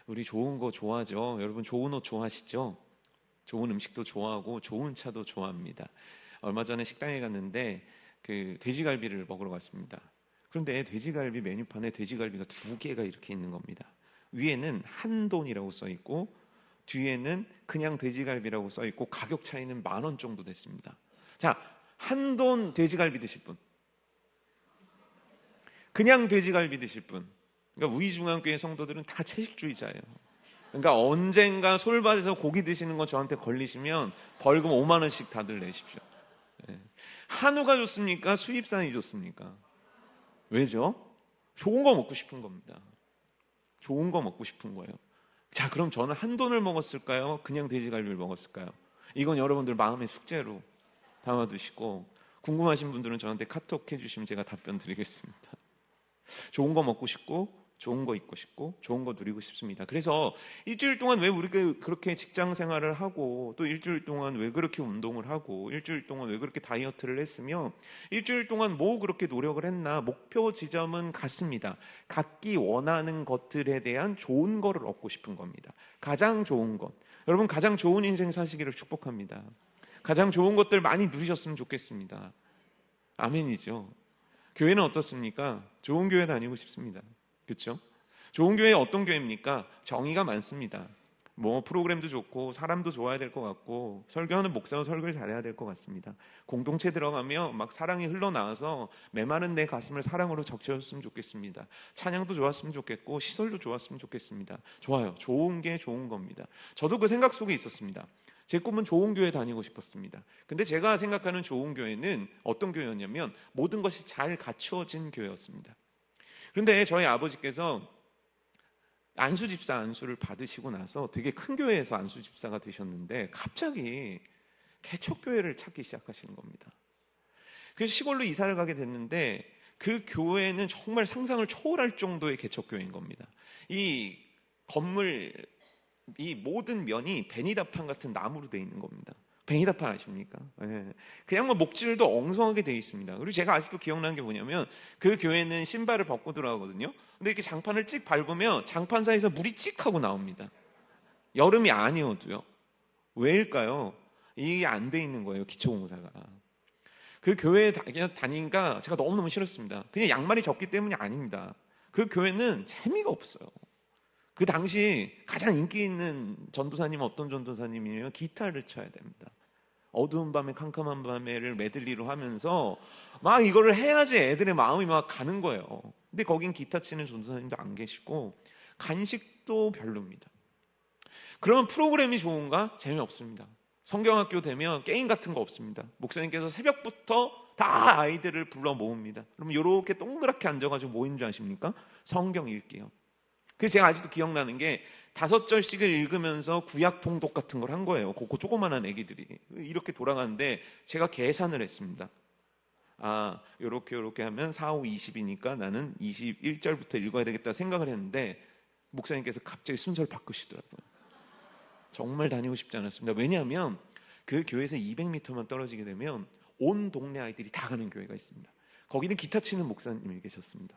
우리 좋은 거 좋아하죠? 여러분 좋은 옷 좋아하시죠? 좋은 음식도 좋아하고 좋은 차도 좋아합니다. 얼마 전에 식당에 갔는데 돼지갈비를 먹으러 갔습니다. 그런데 돼지갈비 메뉴판에 돼지갈비가 2개가 이렇게 있는 겁니다. 위에는 한돈이라고 써 있고 뒤에는 그냥 돼지갈비라고 써 있고 가격 차이는 10,000원 정도 됐습니다. 자, 한돈 돼지갈비 드실 분, 그냥 돼지갈비 드실 분. 그러니까 우이중앙교회 성도들은 다 채식주의자예요. 그러니까 언젠가 솔밭에서 고기 드시는 거 저한테 걸리시면 벌금 5만 원씩 다들 내십시오. 한우가 좋습니까? 수입산이 좋습니까? 왜죠? 좋은 거 먹고 싶은 겁니다. 좋은 거 먹고 싶은 거예요. 자, 그럼 저는 한돈을 먹었을까요? 그냥 돼지갈비를 먹었을까요? 이건 여러분들 마음의 숙제로 담아두시고 궁금하신 분들은 저한테 카톡 해주시면 제가 답변 드리겠습니다. 좋은 거 먹고 싶고 좋은 거 입고 싶고 좋은 거 누리고 싶습니다. 그래서 일주일 동안 왜 우리가 그렇게 직장 생활을 하고 또 일주일 동안 왜 그렇게 운동을 하고 일주일 동안 왜 그렇게 다이어트를 했으며 일주일 동안 뭐 그렇게 노력을 했나. 목표 지점은 같습니다. 갖기 원하는 것들에 대한 좋은 거를 얻고 싶은 겁니다. 가장 좋은 것. 여러분 가장 좋은 인생 사시기를 축복합니다. 가장 좋은 것들 많이 누리셨으면 좋겠습니다. 아멘이죠. 교회는 어떻습니까? 좋은 교회 다니고 싶습니다. 그렇죠? 좋은 교회 어떤 교회입니까? 정의가 많습니다. 뭐 프로그램도 좋고 사람도 좋아야 될 것 같고 설교하는 목사는 설교를 잘해야 될 것 같습니다. 공동체 들어가면 막 사랑이 흘러나와서 메마른 내 가슴을 사랑으로 적셔줬으면 좋겠습니다. 찬양도 좋았으면 좋겠고 시설도 좋았으면 좋겠습니다. 좋아요. 좋은 게 좋은 겁니다. 저도 그 생각 속에 있었습니다. 제 꿈은 좋은 교회 다니고 싶었습니다. 근데 제가 생각하는 좋은 교회는 어떤 교회였냐면 모든 것이 잘 갖추어진 교회였습니다. 그런데 저희 아버지께서 안수집사 안수를 받으시고 나서 되게 큰 교회에서 안수집사가 되셨는데 갑자기 개척교회를 찾기 시작하시는 겁니다. 그래서 시골로 이사를 가게 됐는데 그 교회는 정말 상상을 초월할 정도의 개척교회인 겁니다. 이 건물, 이 모든 면이 베니다판 같은 나무로 되어 있는 겁니다. 베니다판 아십니까? 네. 그냥 뭐 목질도 엉성하게 되어 있습니다. 그리고 제가 아직도 기억나는 게 뭐냐면 그 교회는 신발을 벗고 들어가거든요. 근데 이렇게 장판을 찍 밟으면 장판 사이에서 물이 찍 하고 나옵니다. 여름이 아니어도요. 왜일까요? 이게 안 돼 있는 거예요. 기초공사가. 그 교회에 다니니까 제가 너무너무 싫었습니다. 그냥 양말이 적기 때문이 아닙니다. 그 교회는 재미가 없어요. 그 당시 가장 인기 있는 전도사님은 어떤 전도사님이에요? 기타를 쳐야 됩니다. 어두운 밤에 캄캄한 밤에를 메들리로 하면서 막 이거를 해야지 애들의 마음이 막 가는 거예요. 근데 거긴 기타 치는 전도사님도 안 계시고 간식도 별로입니다. 그러면 프로그램이 좋은가? 재미없습니다. 성경학교 되면 게임 같은 거 없습니다. 목사님께서 새벽부터 다 아이들을 불러 모읍니다. 그러면 이렇게 동그랗게 앉아가지고 뭐 있는 줄 아십니까? 성경 읽기요. 그래서 제가 아직도 기억나는 게 5절씩을 읽으면서 구약 통독 같은 걸 한 거예요. 그 조그만한 애기들이 이렇게 돌아가는데 제가 계산을 했습니다. 아, 요렇게 하면 4, 5, 20이니까 나는 21절부터 읽어야 되겠다 생각을 했는데 목사님께서 갑자기 순서를 바꾸시더라고요. 정말 다니고 싶지 않았습니다. 왜냐하면 그 교회에서 200m만 떨어지게 되면 온 동네 아이들이 다 가는 교회가 있습니다. 거기는 기타 치는 목사님이 계셨습니다.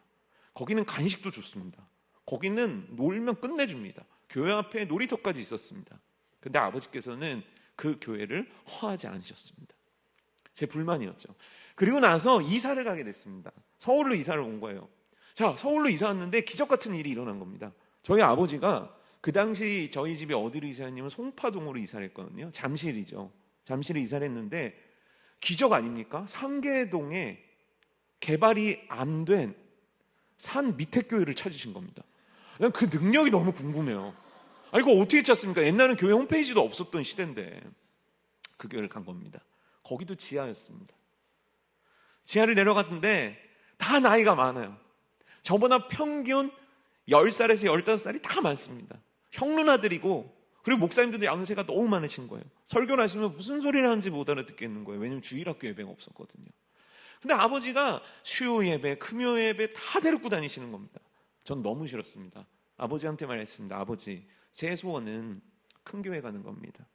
거기는 간식도 좋습니다. 거기는 놀면 끝내줍니다. 교회 앞에 놀이터까지 있었습니다. 근데 아버지께서는 그 교회를 허하지 않으셨습니다. 제 불만이었죠. 그리고 나서 이사를 가게 됐습니다. 서울로 이사를 온 거예요. 자, 서울로 이사 왔는데 기적 같은 일이 일어난 겁니다. 저희 아버지가 그 당시 저희 집이 어디로 이사했냐면 송파동으로 이사를 했거든요. 잠실이죠. 잠실에 이사를 했는데 기적 아닙니까? 상계동에 개발이 안 된 산 밑에 교회를 찾으신 겁니다. 그 능력이 너무 궁금해요. 아니, 이거 어떻게 찾습니까? 옛날엔 교회 홈페이지도 없었던 시대인데 그 교회를 간 겁니다. 거기도 지하였습니다. 지하를 내려갔는데 다 나이가 많아요. 저보다 평균 10살에서 15살이 다 많습니다. 형 누나들이고, 그리고 목사님들도 연세가 너무 많으신 거예요. 설교를 하시면 무슨 소리를 하는지 못 알아듣겠는 거예요. 왜냐면 주일학교 예배가 없었거든요. 근데 아버지가 수요 예배, 금요 예배 다 데리고 다니시는 겁니다. 전 너무 싫었습니다. 아버지한테 말했습니다. 아버지, 제 소원은 큰 교회 가는 겁니다.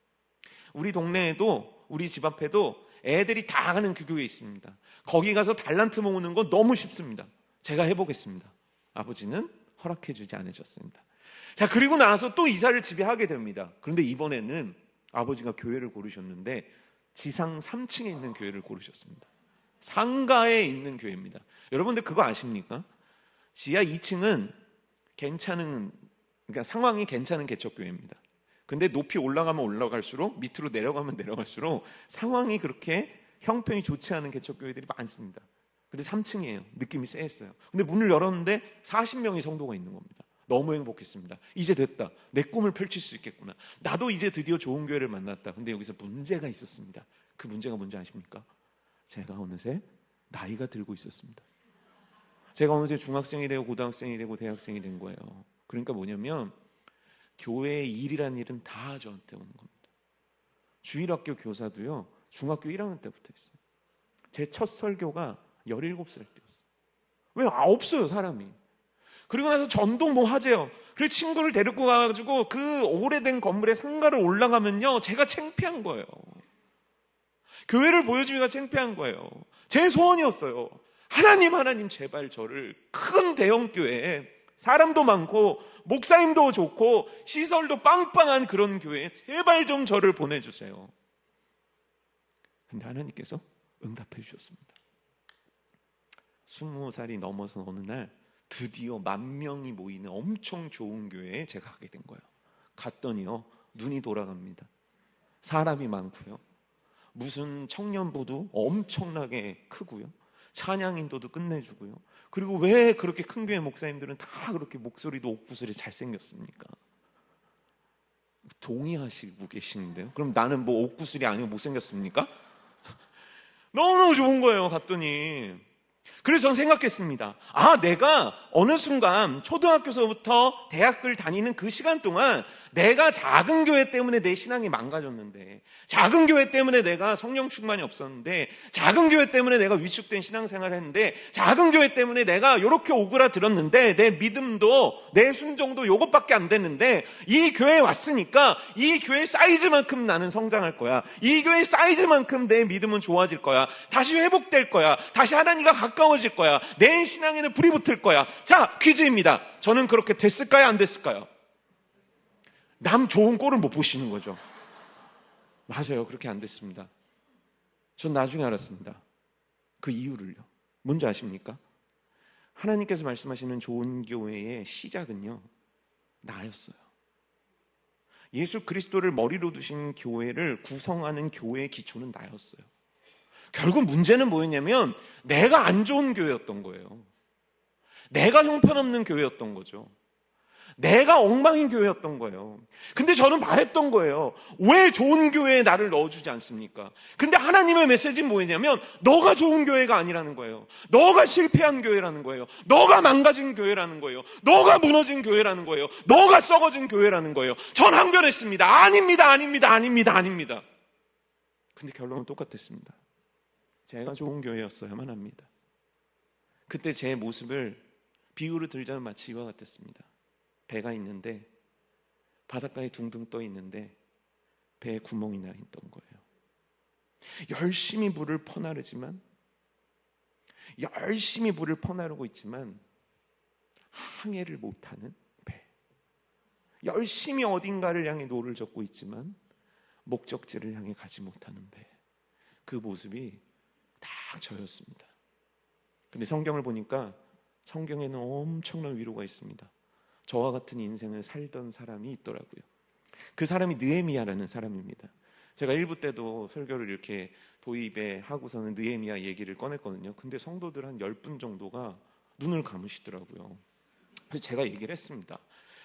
우리 동네에도, 우리 집 앞에도 애들이 다 가는 그 교회 있습니다. 거기 가서 달란트 모으는 거 너무 쉽습니다. 제가 해보겠습니다. 아버지는 허락해 주지 않으셨습니다. 자, 그리고 나서 또 이사를 집에 하게 됩니다. 그런데 이번에는 아버지가 교회를 고르셨는데 지상 3층에 있는 교회를 고르셨습니다. 상가에 있는 교회입니다. 여러분들 그거 아십니까? 지하 2층은 그러니까 상황이 괜찮은 개척교회입니다. 근데 높이 올라가면 올라갈수록, 밑으로 내려가면 내려갈수록 상황이 그렇게 형편이 좋지 않은 개척교회들이 많습니다. 근데 3층이에요. 느낌이 쎄했어요. 근데 문을 열었는데 40명의 성도가 있는 겁니다. 너무 행복했습니다. 이제 됐다. 내 꿈을 펼칠 수 있겠구나. 나도 이제 드디어 좋은 교회를 만났다. 근데 여기서 문제가 있었습니다. 그 문제가 뭔지 아십니까? 제가 어느새 나이가 들고 있었습니다. 제가 어느새 중학생이 되고 고등학생이 되고 대학생이 된 거예요. 그러니까 뭐냐면 교회의 일이라는 일은 다 저한테 오는 겁니다. 주일학교 교사도요, 중학교 1학년 때부터 했어요. 제 첫 설교가 17살 때였어요. 왜? 없어요, 사람이. 그리고 나서 전동 뭐 하재요. 그리고 친구를 데리고 가가지고 그 오래된 건물에 상가를 올라가면요, 제가 창피한 거예요. 교회를 보여주기가 창피한 거예요. 제 소원이었어요. 하나님 제발 저를 큰 대형교회에 사람도 많고 목사님도 좋고 시설도 빵빵한 그런 교회에 제발 좀 저를 보내주세요. 근데 하나님께서 응답해 주셨습니다. 20살이 넘어서 어느 날 드디어 10,000명이 모이는 엄청 좋은 교회에 제가 가게 된 거예요. 갔더니요, 눈이 돌아갑니다. 사람이 많고요, 무슨 청년부도 엄청나게 크고요, 찬양인도도 끝내주고요. 그리고 왜 그렇게 큰 교회 목사님들은 다 그렇게 목소리도 옥구슬이 잘생겼습니까? 동의하시고 계시는데요. 그럼 나는 뭐 옥구슬이 아니고 못생겼습니까? 너무너무 좋은 거예요. 갔더니. 그래서 저는 생각했습니다. 내가 어느 순간 초등학교서부터 대학을 다니는 그 시간 동안 내가 작은 교회 때문에 내 신앙이 망가졌는데, 작은 교회 때문에 내가 성령 충만이 없었는데, 작은 교회 때문에 내가 위축된 신앙생활을 했는데, 작은 교회 때문에 내가 이렇게 오그라들었는데 내 믿음도 내 순종도 요것밖에 안 됐는데, 이 교회에 왔으니까 이 교회 사이즈만큼 나는 성장할 거야. 이 교회 사이즈만큼 내 믿음은 좋아질 거야. 다시 회복될 거야. 다시 하나님과 가까워질 거야. 내 신앙에는 불이 붙을 거야. 자, 퀴즈입니다. 저는 그렇게 됐을까요? 안 됐을까요? 남 좋은 꼴을 못 보시는 거죠. 맞아요. 그렇게 안 됐습니다. 전 나중에 알았습니다. 그 이유를요. 뭔지 아십니까? 하나님께서 말씀하시는 좋은 교회의 시작은요, 나였어요. 예수 그리스도를 머리로 두신 교회를 구성하는 교회의 기초는 나였어요. 결국 문제는 뭐였냐면 내가 안 좋은 교회였던 거예요. 내가 형편없는 교회였던 거죠. 내가 엉망인 교회였던 거예요. 근데 저는 말했던 거예요. 왜 좋은 교회에 나를 넣어주지 않습니까? 근데 하나님의 메시지는 뭐였냐면 너가 좋은 교회가 아니라는 거예요. 너가 실패한 교회라는 거예요. 너가 망가진 교회라는 거예요. 너가 무너진 교회라는 거예요. 너가 썩어진 교회라는 거예요. 전 항변했습니다. 아닙니다. 근데 결론은 똑같았습니다. 제가 좋은 교회였어야만 합니다. 그때 제 모습을 비유로 들자면 마치 이와 같았습니다. 배가 있는데 바닷가에 둥둥 떠 있는데 배에 구멍이 나 있던 거예요. 열심히 물을 퍼나르고 있지만 항해를 못하는 배. 열심히 어딘가를 향해 노를 젓고 있지만 목적지를 향해 가지 못하는 배. 그 모습이 다 저였습니다. 근데 성경을 보니까 성경에는 엄청난 위로가 있습니다. 저와 같은 인생을 살던 사람이 있더라고요. 그 사람이 느헤미야라는 사람입니다. 제가 1부 때도 설교를 이렇게 도입에 하고서는 느헤미야 얘기를 꺼냈거든요. 근데 성도들 한 10분 정도가 눈을 감으시더라고요. 그래서 제가 얘기를 했습니다.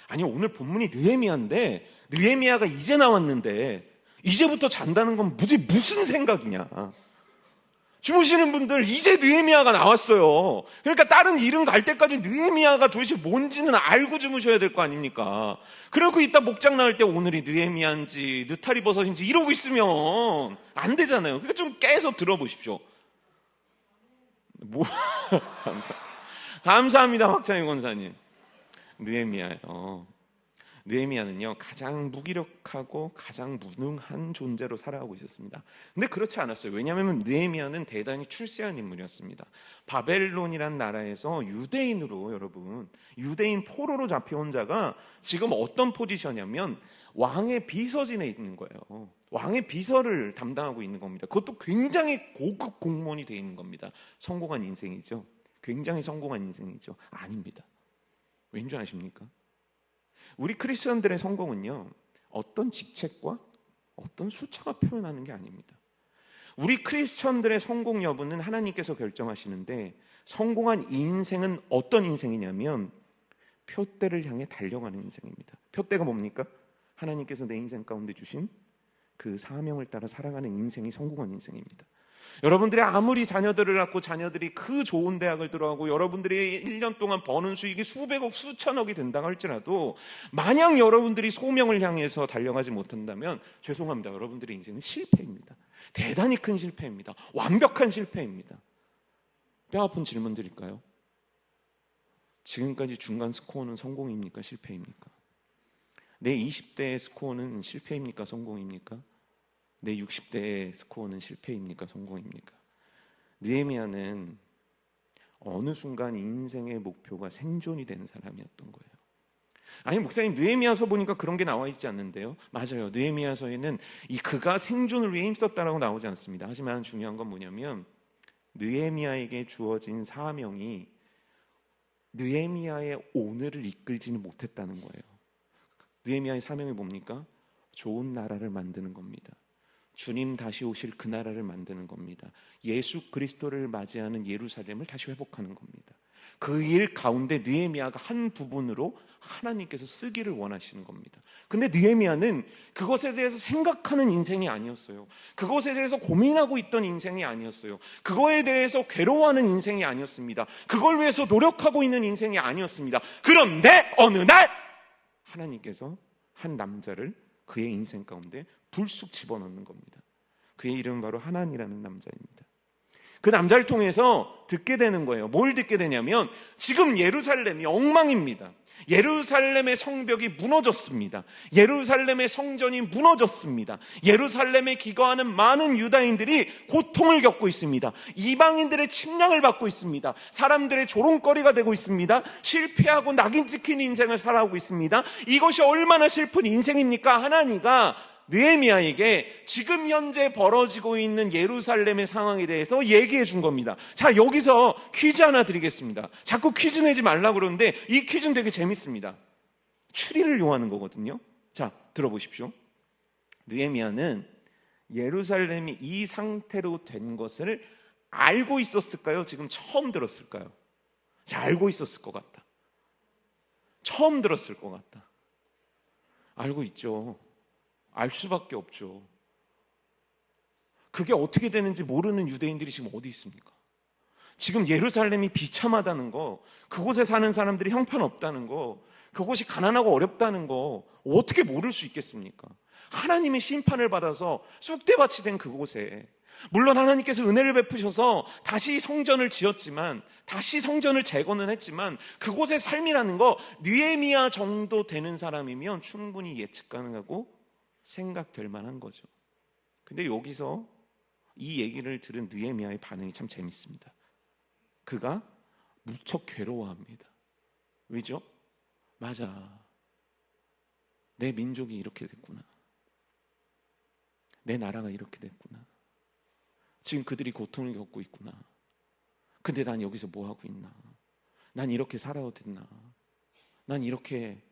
아니, 오늘 본문이 느헤미야인데 느헤미야가 이제 나왔는데 이제부터 잔다는 건 무슨 생각이냐. 주무시는 분들 이제 느헤미야가 나왔어요. 그러니까 다른 일은 갈 때까지 느헤미야가 도대체 뭔지는 알고 주무셔야 될 거 아닙니까? 그리고 이따 목장 나올 때 오늘이 느헤미야인지 느타리 버섯인지 이러고 있으면 안 되잖아요. 그러니까 좀 깨서 들어보십시오. 감사합니다, 박찬희 권사님. 느헤미야예요. 느헤미야는요, 가장 무기력하고 가장 무능한 존재로 살아가고 있었습니다. 근데 그렇지 않았어요. 왜냐하면 느헤미야는 대단히 출세한 인물이었습니다. 바벨론이란 나라에서 유대인으로, 여러분, 유대인 포로로 잡혀온 자가 지금 어떤 포지션이냐면 왕의 비서진에 있는 거예요. 왕의 비서를 담당하고 있는 겁니다. 그것도 굉장히 고급 공무원이 되어 있는 겁니다. 성공한 인생이죠. 굉장히 성공한 인생이죠. 아닙니다. 왠지 아십니까? 우리 크리스천들의 성공은요, 어떤 직책과 어떤 숫자가 표현하는 게 아닙니다. 우리 크리스천들의 성공 여부는 하나님께서 결정하시는데, 성공한 인생은 어떤 인생이냐면 표대를 향해 달려가는 인생입니다. 표대가 뭡니까? 하나님께서 내 인생 가운데 주신 그 사명을 따라 살아가는 인생이 성공한 인생입니다. 여러분들이 아무리 자녀들을 낳고 자녀들이 그 좋은 대학을 들어가고 여러분들이 1년 동안 버는 수익이 수백억 수천억이 된다고 할지라도, 만약 여러분들이 소명을 향해서 달려가지 못한다면 죄송합니다. 여러분들의 인생은 실패입니다. 대단히 큰 실패입니다. 완벽한 실패입니다. 뼈아픈 질문 드릴까요? 지금까지 중간 스코어는 성공입니까? 실패입니까? 내 20대의 스코어는 실패입니까? 성공입니까? 내 60대의 스코어는 실패입니까? 성공입니까? 느헤미야는 어느 순간 인생의 목표가 생존이 된 사람이었던 거예요. 아니, 목사님, 느헤미야서 보니까 그런 게 나와 있지 않는데요? 맞아요. 느헤미야서에는 그가 생존을 위해 힘썼다라고 나오지 않습니다. 하지만 중요한 건 뭐냐면 느헤미야에게 주어진 사명이 느헤미야의 오늘을 이끌지는 못했다는 거예요. 느헤미야의 사명이 뭡니까? 좋은 나라를 만드는 겁니다. 주님 다시 오실 그 나라를 만드는 겁니다. 예수 그리스도를 맞이하는 예루살렘을 다시 회복하는 겁니다. 그 일 가운데 느헤미야가 한 부분으로 하나님께서 쓰기를 원하시는 겁니다. 근데 느헤미야는 그것에 대해서 생각하는 인생이 아니었어요. 그것에 대해서 고민하고 있던 인생이 아니었어요. 그거에 대해서 괴로워하는 인생이 아니었습니다. 그걸 위해서 노력하고 있는 인생이 아니었습니다. 그런데 어느 날 하나님께서 한 남자를 그의 인생 가운데 불쑥 집어넣는 겁니다. 그의 이름은 바로 하난이라는 남자입니다. 그 남자를 통해서 듣게 되는 거예요. 뭘 듣게 되냐면 지금 예루살렘이 엉망입니다. 예루살렘의 성벽이 무너졌습니다. 예루살렘의 성전이 무너졌습니다. 예루살렘에 기거하는 많은 유다인들이 고통을 겪고 있습니다. 이방인들의 침략을 받고 있습니다. 사람들의 조롱거리가 되고 있습니다. 실패하고 낙인 찍힌 인생을 살아오고 있습니다. 이것이 얼마나 슬픈 인생입니까? 하나님과 느헤미야에게 지금 현재 벌어지고 있는 예루살렘의 상황에 대해서 얘기해 준 겁니다. 자, 여기서 퀴즈 하나 드리겠습니다. 자꾸 퀴즈 내지 말라고 그러는데 이 퀴즈는 되게 재밌습니다. 추리를 요하는 거거든요. 자, 들어보십시오. 느헤미야는 예루살렘이 이 상태로 된 것을 알고 있었을까요? 지금 처음 들었을까요? 자, 알고 있었을 것 같다. 처음 들었을 것 같다. 알고 있죠. 알 수밖에 없죠. 그게 어떻게 되는지 모르는 유대인들이 지금 어디 있습니까? 지금 예루살렘이 비참하다는 거, 그곳에 사는 사람들이 형편없다는 거, 그곳이 가난하고 어렵다는 거 어떻게 모를 수 있겠습니까? 하나님의 심판을 받아서 쑥대밭이 된 그곳에, 물론 하나님께서 은혜를 베푸셔서 다시 성전을 지었지만, 다시 성전을 재건은 했지만, 그곳의 삶이라는 거 느헤미야 정도 되는 사람이면 충분히 예측 가능하고 생각될 만한 거죠. 근데 여기서 이 얘기를 들은 느헤미야의 반응이 참 재밌습니다. 그가 무척 괴로워합니다. 왜죠? 맞아. 내 민족이 이렇게 됐구나. 내 나라가 이렇게 됐구나. 지금 그들이 고통을 겪고 있구나. 근데 난 여기서 뭐 하고 있나? 난 이렇게 살아도 됐나? 난 이렇게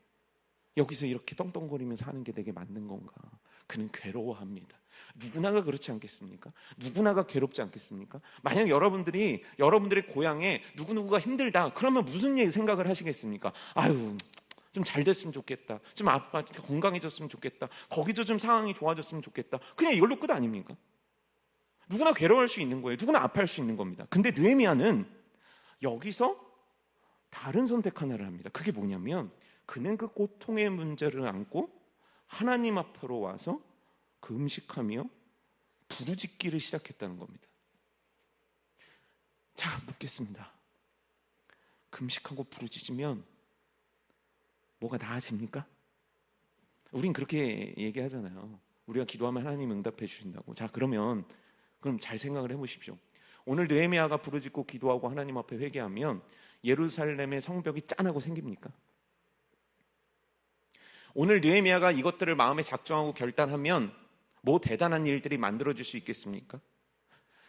여기서 이렇게 떵떵거리면서 사는 게 내게 맞는 건가? 그는 괴로워합니다. 누구나가 그렇지 않겠습니까? 누구나가 괴롭지 않겠습니까? 만약 여러분들의 고향에 누구누구가 힘들다, 그러면 무슨 생각을 하시겠습니까? 아유, 좀 잘 됐으면 좋겠다. 좀 건강해졌으면 좋겠다. 거기도 좀 상황이 좋아졌으면 좋겠다. 그냥 이걸로 끝 아닙니까? 누구나 괴로워할 수 있는 거예요. 누구나 아파할 수 있는 겁니다. 근데 느헤미야는 여기서 다른 선택 하나를 합니다. 그게 뭐냐면 그는 그 고통의 문제를 안고 하나님 앞으로 와서 금식하며 부르짖기를 시작했다는 겁니다. 자, 묻겠습니다. 금식하고 부르짖으면 뭐가 나아집니까? 우린 그렇게 얘기하잖아요. 우리가 기도하면 하나님 응답해 주신다고. 자, 그럼 잘 생각을 해보십시오. 오늘 느헤미야가 부르짖고 기도하고 하나님 앞에 회개하면 예루살렘의 성벽이 짠하고 생깁니까? 오늘 느헤미야가 이것들을 마음에 작정하고 결단하면 뭐 대단한 일들이 만들어질 수 있겠습니까?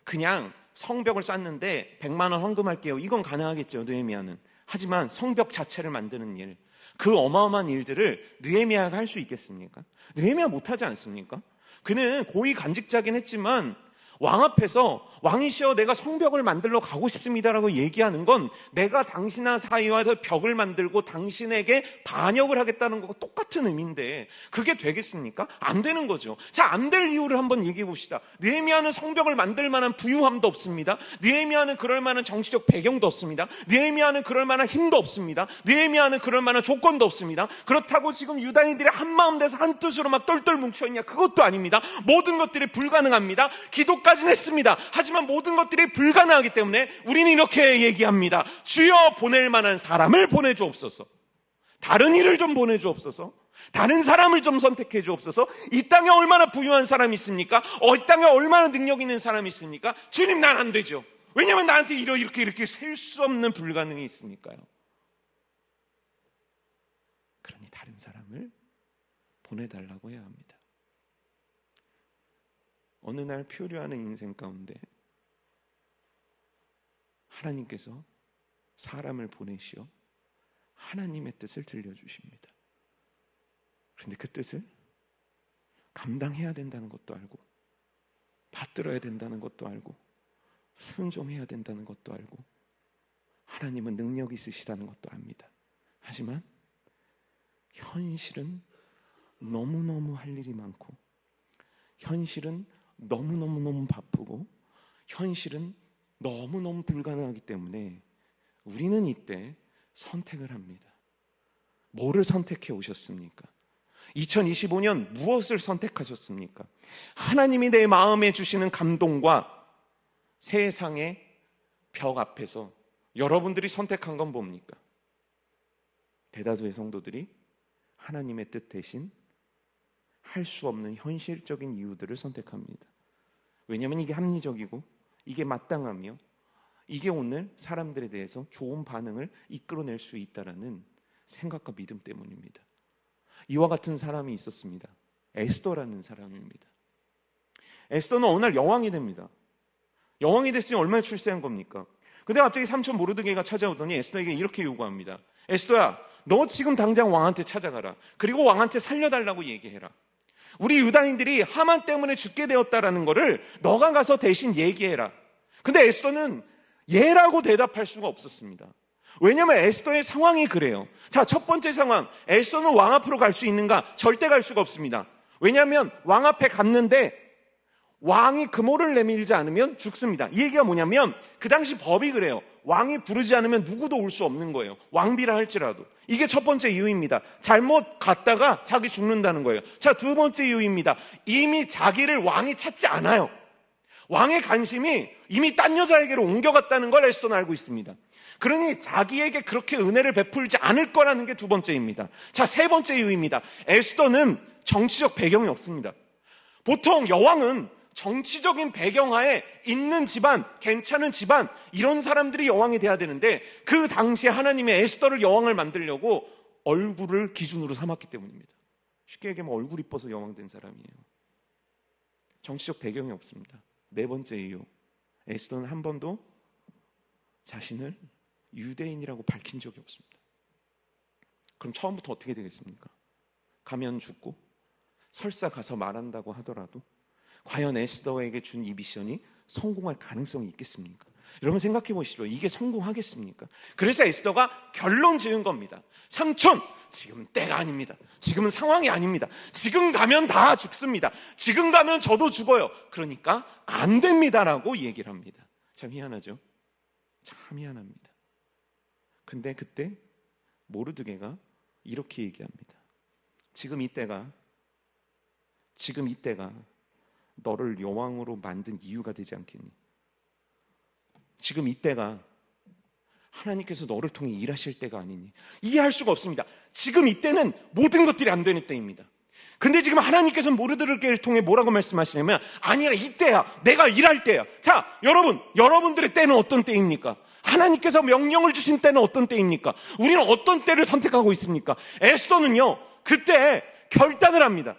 그냥 성벽을 쌓는데 100만 원 헌금할게요. 이건 가능하겠죠, 느헤미야는. 하지만 성벽 자체를 만드는 일, 그 어마어마한 일들을 느헤미야가 할 수 있겠습니까? 느헤미야 못하지 않습니까? 그는 고위 간직자긴 했지만 왕 앞에서 왕이시여 내가 성벽을 만들러 가고 싶습니다라고 얘기하는 건 내가 당신과 사이와 벽을 만들고 당신에게 반역을 하겠다는 것과 똑같은 의미인데 그게 되겠습니까? 안 되는 거죠. 자, 안 될 이유를 한번 얘기해 봅시다. 느헤미야는 성벽을 만들 만한 부유함도 없습니다. 느헤미야는 그럴 만한 정치적 배경도 없습니다. 느헤미야는 그럴 만한 힘도 없습니다. 느헤미야는 그럴 만한 조건도 없습니다. 그렇다고 지금 유다인들이 한마음 돼서 한뜻으로 막 똘똘 뭉쳐있냐? 그것도 아닙니다. 모든 것들이 불가능합니다. 기도까지는 했습니다. 하지만 모든 것들이 불가능하기 때문에 우리는 이렇게 얘기합니다. 주여 보낼 만한 사람을 보내주옵소서. 다른 일을 좀 보내주옵소서. 다른 사람을 좀 선택해 주옵소서. 이 땅에 얼마나 부유한 사람이 있습니까? 이 땅에 얼마나 능력 있는 사람이 있습니까? 주님, 난 안 되죠. 왜냐하면 나한테 이렇게 셀 수 없는 불가능이 있으니까요. 그러니 다른 사람을 보내달라고 해야 합니다. 어느 날 표류하는 인생 가운데 하나님께서 사람을 보내시어 하나님의 뜻을 들려주십니다. 그런데 그 뜻을 감당해야 된다는 것도 알고 받들어야 된다는 것도 알고 순종해야 된다는 것도 알고 하나님은 능력이 있으시다는 것도 압니다. 하지만 현실은 너무너무 할 일이 많고 현실은 너무너무 바쁘고 현실은 너무너무 불가능하기 때문에 우리는 이때 선택을 합니다. 뭐를 선택해 오셨습니까? 2025년 무엇을 선택하셨습니까? 하나님이 내 마음에 주시는 감동과 세상의 벽 앞에서 여러분들이 선택한 건 뭡니까? 대다수의 성도들이 하나님의 뜻 대신 할 수 없는 현실적인 이유들을 선택합니다. 왜냐하면 이게 합리적이고 이게 마땅하며 이게 오늘 사람들에 대해서 좋은 반응을 이끌어낼 수 있다라는 생각과 믿음 때문입니다. 이와 같은 사람이 있었습니다. 에스더라는 사람입니다. 에스더는 어느 날 여왕이 됩니다. 여왕이 됐으니 얼마나 출세한 겁니까? 근데 갑자기 삼촌 모르드게가 찾아오더니 에스더에게 이렇게 요구합니다. 에스더야, 너 지금 당장 왕한테 찾아가라. 그리고 왕한테 살려달라고 얘기해라. 우리 유다인들이 하만 때문에 죽게 되었다라는 거를 너가 가서 대신 얘기해라. 근데 에스더는 예라고 대답할 수가 없었습니다. 왜냐하면 에스더의 상황이 그래요. 자, 첫 번째 상황, 에스더는 왕 앞으로 갈 수 있는가? 절대 갈 수가 없습니다. 왜냐하면 왕 앞에 갔는데 왕이 금오를 내밀지 않으면 죽습니다. 이 얘기가 뭐냐면 그 당시 법이 그래요. 왕이 부르지 않으면 누구도 올 수 없는 거예요. 왕비라 할지라도. 이게 첫 번째 이유입니다. 잘못 갔다가 자기 죽는다는 거예요. 자, 두 번째 이유입니다. 이미 자기를 왕이 찾지 않아요. 왕의 관심이 이미 딴 여자에게로 옮겨갔다는 걸 에스더는 알고 있습니다. 그러니 자기에게 그렇게 은혜를 베풀지 않을 거라는 게 두 번째입니다. 자, 세 번째 이유입니다. 에스더는 정치적 배경이 없습니다. 보통 여왕은 정치적인 배경하에 있는 집안, 괜찮은 집안, 이런 사람들이 여왕이 돼야 되는데 그 당시에 하나님의 에스더를 여왕을 만들려고 얼굴을 기준으로 삼았기 때문입니다. 쉽게 얘기하면 얼굴 이뻐서 여왕 된 사람이에요. 정치적 배경이 없습니다. 네 번째 이유, 에스더는 한 번도 자신을 유대인이라고 밝힌 적이 없습니다. 그럼 처음부터 어떻게 되겠습니까? 가면 죽고 설사 가서 말한다고 하더라도 과연 에스더에게 준 이 미션이 성공할 가능성이 있겠습니까? 여러분 생각해 보시죠. 이게 성공하겠습니까? 그래서 에스더가 결론 지은 겁니다. 삼촌, 지금 때가 아닙니다. 지금은 상황이 아닙니다. 지금 가면 다 죽습니다. 지금 가면 저도 죽어요. 그러니까 안 됩니다라고 얘기를 합니다. 참 희한하죠? 참 희한합니다. 근데 그때 모르드게가 이렇게 얘기합니다. 지금 이때가 너를 여왕으로 만든 이유가 되지 않겠니? 지금 이때가 하나님께서 너를 통해 일하실 때가 아니니? 이해할 수가 없습니다. 지금 이때는 모든 것들이 안 되는 때입니다. 근데 지금 하나님께서 모르드게를 통해 뭐라고 말씀하시냐면, 아니야, 이때야, 내가 일할 때야. 자, 여러분들의 때는 어떤 때입니까? 하나님께서 명령을 주신 때는 어떤 때입니까? 우리는 어떤 때를 선택하고 있습니까? 에스더는요, 그때 결단을 합니다.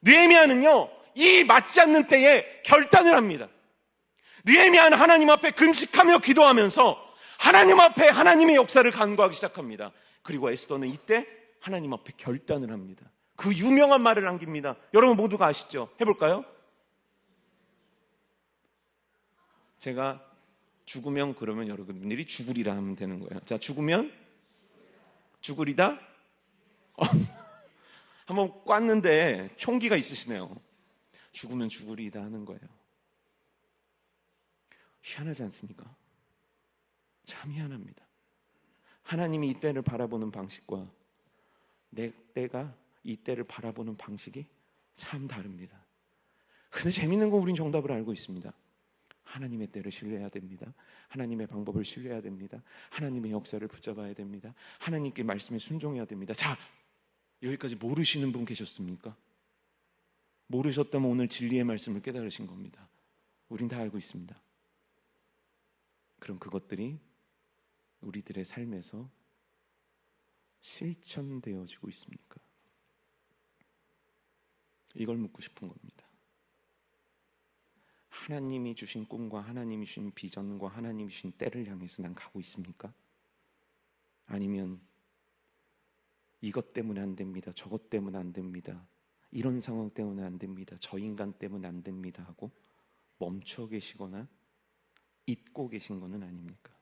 느헤미야는요, 이 맞지 않는 때에 결단을 합니다. 느헤미야는 하나님 앞에 금식하며 기도하면서 하나님 앞에 하나님의 역사를 간구하기 시작합니다. 그리고 에스더는 이때 하나님 앞에 결단을 합니다. 그 유명한 말을 남깁니다. 여러분 모두가 아시죠? 해볼까요? 제가 죽으면 그러면 여러분들이 죽으리라 하면 되는 거예요. 자, 죽으면 죽으리다? 한번 꽈는데 총기가 있으시네요. 죽으면 죽으리다 하는 거예요. 희한하지 않습니까? 참 희한합니다. 하나님이 이 때를 바라보는 방식과 내 때가 이 때를 바라보는 방식이 참 다릅니다. 근데 재밌는 건 우린 정답을 알고 있습니다. 하나님의 때를 신뢰해야 됩니다. 하나님의 방법을 신뢰해야 됩니다. 하나님의 역사를 붙잡아야 됩니다. 하나님께 말씀에 순종해야 됩니다. 자, 여기까지 모르시는 분 계셨습니까? 모르셨다면 오늘 진리의 말씀을 깨달으신 겁니다. 우린 다 알고 있습니다. 그럼 그것들이 우리들의 삶에서 실천되어지고 있습니까? 이걸 묻고 싶은 겁니다. 하나님이 주신 꿈과 하나님이 주신 비전과 하나님이 주신 때를 향해서 난 가고 있습니까? 아니면 이것 때문에 안 됩니다, 저것 때문에 안 됩니다, 이런 상황 때문에 안 됩니다, 저 인간 때문에 안 됩니다 하고 멈춰 계시거나 잊고 계신 것은 아닙니까?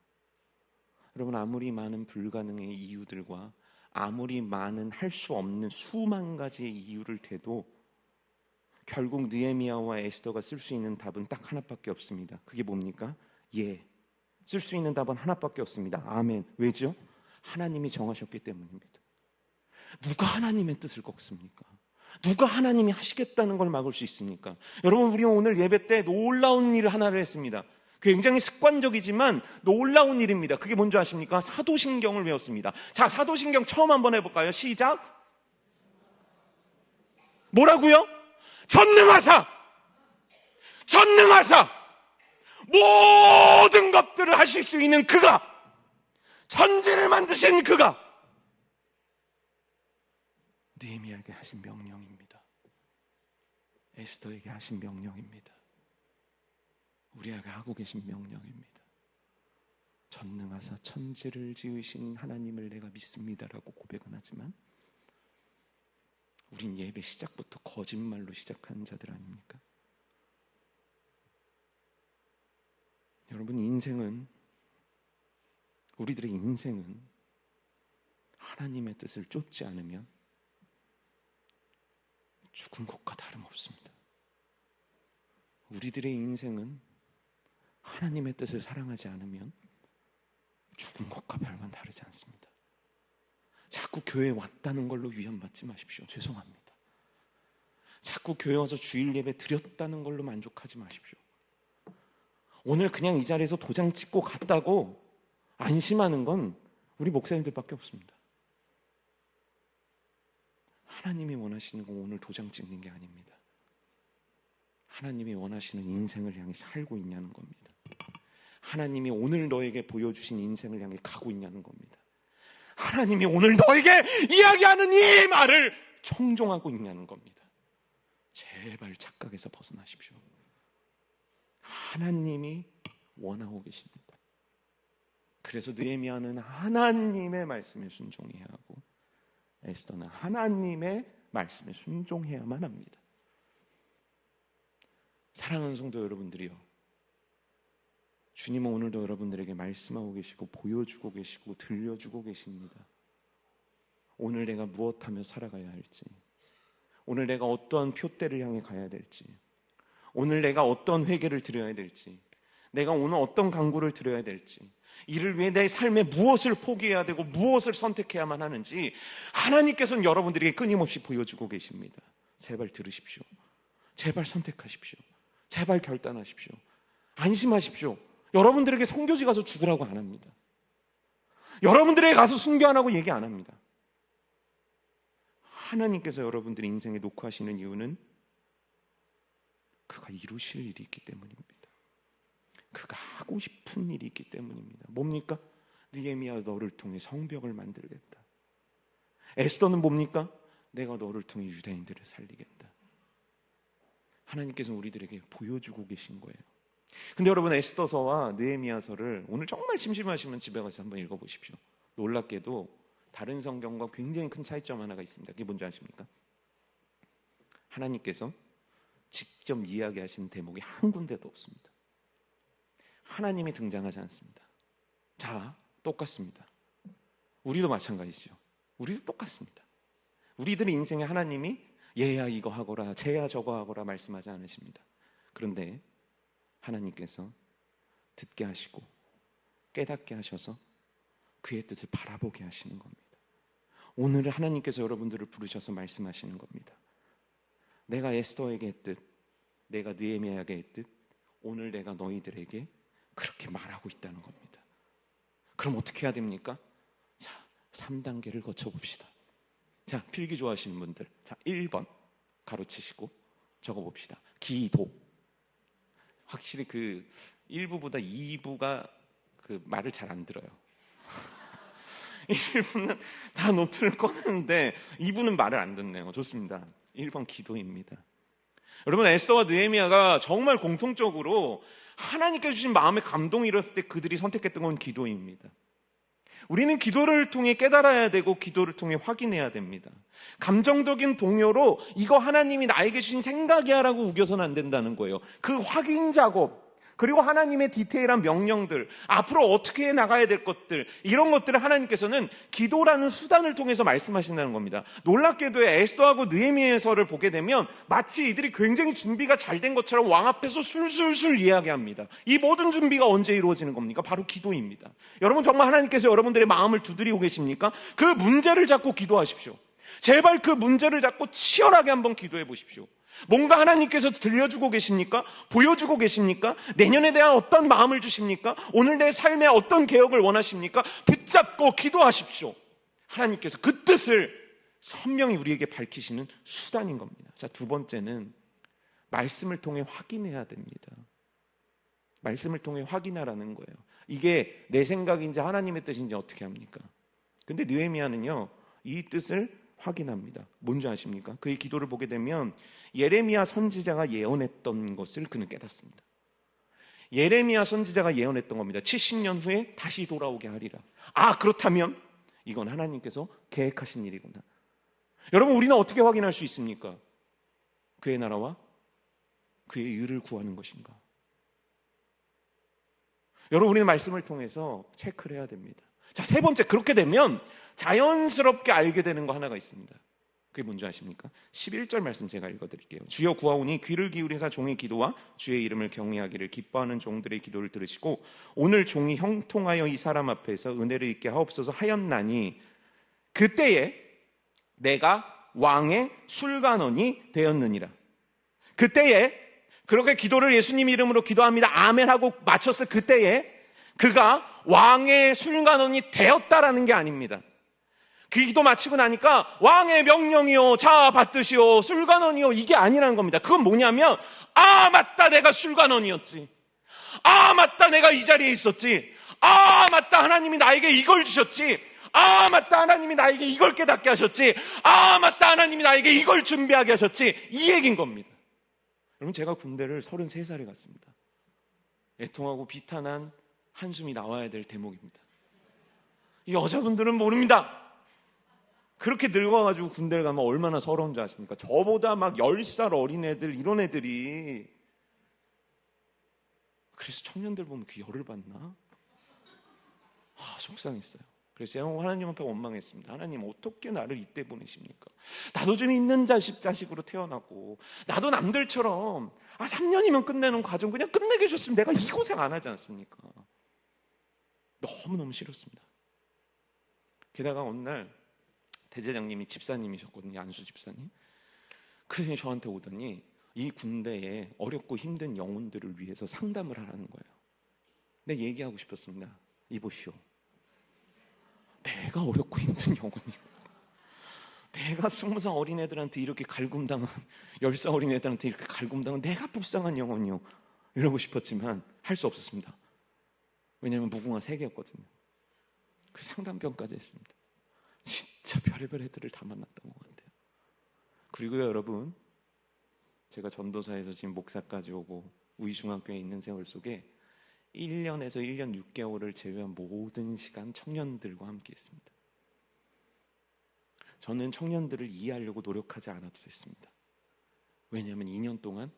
여러분, 아무리 많은 불가능의 이유들과 아무리 많은 할 수 없는 수만 가지의 이유를 대도 결국 느헤미야와 에스더가 쓸 수 있는 답은 딱 하나밖에 없습니다. 그게 뭡니까? 예, 쓸 수 있는 답은 하나밖에 없습니다. 아멘. 왜죠? 하나님이 정하셨기 때문입니다. 누가 하나님의 뜻을 꺾습니까? 누가 하나님이 하시겠다는 걸 막을 수 있습니까? 여러분, 우리가 오늘 예배 때 놀라운 일을 하나를 했습니다. 굉장히 습관적이지만 놀라운 일입니다. 그게 뭔지 아십니까? 사도신경을 외웠습니다. 자, 사도신경 처음 한번 해볼까요? 시작. 뭐라고요? 전능하사 모든 것들을 하실 수 있는 그가, 천지를 만드신 그가 느헤미야에게 하신 명령입니다. 에스더에게 하신 명령입니다. 우리에게 하고 계신 명령입니다. 전능하사 천지를 지으신 하나님을 내가 믿습니다라고 고백은 하지만 우린 예배 시작부터 거짓말로 시작한 자들 아닙니까? 여러분, 우리들의 인생은 하나님의 뜻을 쫓지 않으면 죽은 것과 다름없습니다. 우리들의 인생은 하나님의 뜻을 사랑하지 않으면 죽은 것과 별반 다르지 않습니다. 자꾸 교회에 왔다는 걸로 위안받지 마십시오. 죄송합니다. 자꾸 교회 와서 주일 예배 드렸다는 걸로 만족하지 마십시오. 오늘 그냥 이 자리에서 도장 찍고 갔다고 안심하는 건 우리 목사님들밖에 없습니다. 하나님이 원하시는 건 오늘 도장 찍는 게 아닙니다. 하나님이 원하시는 인생을 향해 살고 있냐는 겁니다. 하나님이 오늘 너에게 보여주신 인생을 향해 가고 있냐는 겁니다. 하나님이 오늘 너에게 이야기하는 이 말을 청종하고 있냐는 겁니다. 제발 착각에서 벗어나십시오. 하나님이 원하고 계십니다. 그래서 느헤미야는 하나님의 말씀에 순종해야 하고 에스더는 하나님의 말씀에 순종해야만 합니다. 사랑하는 성도 여러분들이요, 주님은 오늘도 여러분들에게 말씀하고 계시고 보여주고 계시고 들려주고 계십니다. 오늘 내가 무엇하며 살아가야 할지, 오늘 내가 어떠한 표대를 향해 가야 될지, 오늘 내가 어떤 회개를 드려야 될지, 내가 오늘 어떤 간구를 드려야 될지, 이를 위해 내 삶에 무엇을 포기해야 되고 무엇을 선택해야만 하는지 하나님께서는 여러분들에게 끊임없이 보여주고 계십니다. 제발 들으십시오. 제발 선택하십시오. 제발 결단하십시오. 안심하십시오. 여러분들에게 선교지 가서 죽으라고 안 합니다. 여러분들에게 가서 순교 안 하고 얘기 안 합니다. 하나님께서 여러분들의 인생에 놓고 하시는 이유는 그가 이루실 일이 있기 때문입니다. 그가 하고 싶은 일이 있기 때문입니다. 뭡니까? 느헤미야 너를 통해 성벽을 만들겠다. 에스더는 뭡니까? 내가 너를 통해 유대인들을 살리겠다. 하나님께서 우리들에게 보여주고 계신 거예요. 근데 여러분, 에스더서와 느헤미야서를 오늘 정말 심심하시면 집에 가서 한번 읽어보십시오. 놀랍게도 다른 성경과 굉장히 큰 차이점 하나가 있습니다. 그게 뭔지 아십니까? 하나님께서 직접 이야기하신 대목이 한 군데도 없습니다. 하나님이 등장하지 않습니다. 자, 똑같습니다. 우리도 마찬가지죠. 우리도 똑같습니다. 우리들의 인생에 하나님이 얘야 이거 하거라, 쟤야 저거 하거라 말씀하지 않으십니다. 그런데 하나님께서 듣게 하시고 깨닫게 하셔서 그의 뜻을 바라보게 하시는 겁니다. 오늘 하나님께서 여러분들을 부르셔서 말씀하시는 겁니다. 내가 에스더에게 했듯, 내가 느헤미야에게 했듯, 오늘 내가 너희들에게 그렇게 말하고 있다는 겁니다. 그럼 어떻게 해야 됩니까? 자, 3단계를 거쳐봅시다. 자, 필기 좋아하시는 분들, 자, 1번 가로치시고 적어봅시다. 기도. 확실히 그 1부보다 2부가 그 말을 잘 안 들어요. 1부는 다 노트를 꺼내는데 2부는 말을 안 듣네요. 좋습니다. 1번 기도입니다. 여러분, 에스더와 느헤미야가 정말 공통적으로 하나님께 주신 마음의 감동이 일었을 때 그들이 선택했던 건 기도입니다. 우리는 기도를 통해 깨달아야 되고 기도를 통해 확인해야 됩니다. 감정적인 동요로 이거 하나님이 나에게 주신 생각이야 라고 우겨서는 안 된다는 거예요. 그 확인 작업, 그리고 하나님의 디테일한 명령들, 앞으로 어떻게 해 나가야 될 것들, 이런 것들을 하나님께서는 기도라는 수단을 통해서 말씀하신다는 겁니다. 놀랍게도 에스더하고 느헤미야서를 보게 되면 마치 이들이 굉장히 준비가 잘 된 것처럼 왕 앞에서 술술술 이야기합니다. 이 모든 준비가 언제 이루어지는 겁니까? 바로 기도입니다. 여러분, 정말 하나님께서 여러분들의 마음을 두드리고 계십니까? 그 문제를 잡고 기도하십시오. 제발 그 문제를 잡고 치열하게 한번 기도해 보십시오. 뭔가 하나님께서 들려주고 계십니까? 보여주고 계십니까? 내년에 대한 어떤 마음을 주십니까? 오늘 내 삶에 어떤 개혁을 원하십니까? 붙잡고 기도하십시오. 하나님께서 그 뜻을 선명히 우리에게 밝히시는 수단인 겁니다. 자, 두 번째는 말씀을 통해 확인해야 됩니다. 말씀을 통해 확인하라는 거예요. 이게 내 생각인지 하나님의 뜻인지 어떻게 합니까? 근데 느헤미야는요, 이 뜻을 확인합니다. 뭔지 아십니까? 그의 기도를 보게 되면 예레미야 선지자가 예언했던 것을 그는 깨닫습니다. 예레미야 선지자가 예언했던 겁니다. 70년 후에 다시 돌아오게 하리라. 아, 그렇다면 이건 하나님께서 계획하신 일이구나. 여러분, 우리는 어떻게 확인할 수 있습니까? 그의 나라와 그의 의를 구하는 것인가? 여러분, 우리는 말씀을 통해서 체크를 해야 됩니다. 자, 세 번째, 그렇게 되면 자연스럽게 알게 되는 거 하나가 있습니다. 그게 뭔지 아십니까? 11절 말씀 제가 읽어드릴게요. 주여 구하오니 귀를 기울이사 종의 기도와 주의 이름을 경외하기를 기뻐하는 종들의 기도를 들으시고 오늘 종이 형통하여 이 사람 앞에서 은혜를 입게 하옵소서 하였나니 그때에 내가 왕의 술관원이 되었느니라. 그때에 그렇게 기도를 예수님 이름으로 기도합니다. 아멘 하고 마쳤을 그때에 그가 왕의 술관원이 되었다라는 게 아닙니다. 그 기도 마치고 나니까 왕의 명령이요, 자 받드시오, 술관원이요, 이게 아니라는 겁니다. 그건 뭐냐면, 아 맞다, 내가 술관원이었지. 아 맞다, 내가 이 자리에 있었지. 아 맞다, 하나님이 나에게 이걸 주셨지. 아 맞다, 하나님이 나에게 이걸 깨닫게 하셨지. 아 맞다, 하나님이 나에게 이걸 준비하게 하셨지. 이 얘기인 겁니다. 여러분, 제가 군대를 33살에 갔습니다. 애통하고 비탄한 한숨이 나와야 될 대목입니다. 이 여자분들은 모릅니다. 그렇게 늙어가지고 군대를 가면 얼마나 서러운 줄 아십니까? 저보다 막 10살 어린 애들, 이런 애들이. 그래서 청년들 보면 그 열을 받나? 아, 속상했어요. 그래서 제가 하나님 앞에 원망했습니다. 하나님, 어떻게 나를 이때 보내십니까? 나도 좀 있는 자식으로 태어나고, 나도 남들처럼 3년이면 끝내는 과정 그냥 끝내게 해줬으면 내가 이 고생 안 하지 않습니까? 너무너무 싫었습니다. 게다가 어느 날 대제장님이 집사님이셨거든요. 안수 집사님. 그분이 저한테 오더니 이 군대에 어렵고 힘든 영혼들을 위해서 상담을 하라는 거예요. 근데 얘기하고 싶었습니다. 이보시오, 내가 어렵고 힘든 영혼이요, 내가 20살 어린애들한테 이렇게 갈굼당한, 10살 어린애들한테 이렇게 갈굼당한 내가 불쌍한 영혼이요, 이러고 싶었지만 할 수 없었습니다. 왜냐하면 무궁화 3개였거든요. 그 상담병까지 했습니다. 진짜 별의별 애들을 다 만났던 것 같아요. 그리고요, 여러분, 제가 전도사에서 지금 목사까지 오고 우이중학교에 있는 세월 속에 1년에서 1년 6개월을 제외한 모든 시간 청년들과 함께 했습니다. 저는 청년들을 이해하려고 노력하지 않아도 됐습니다. 왜냐하면 2년 동안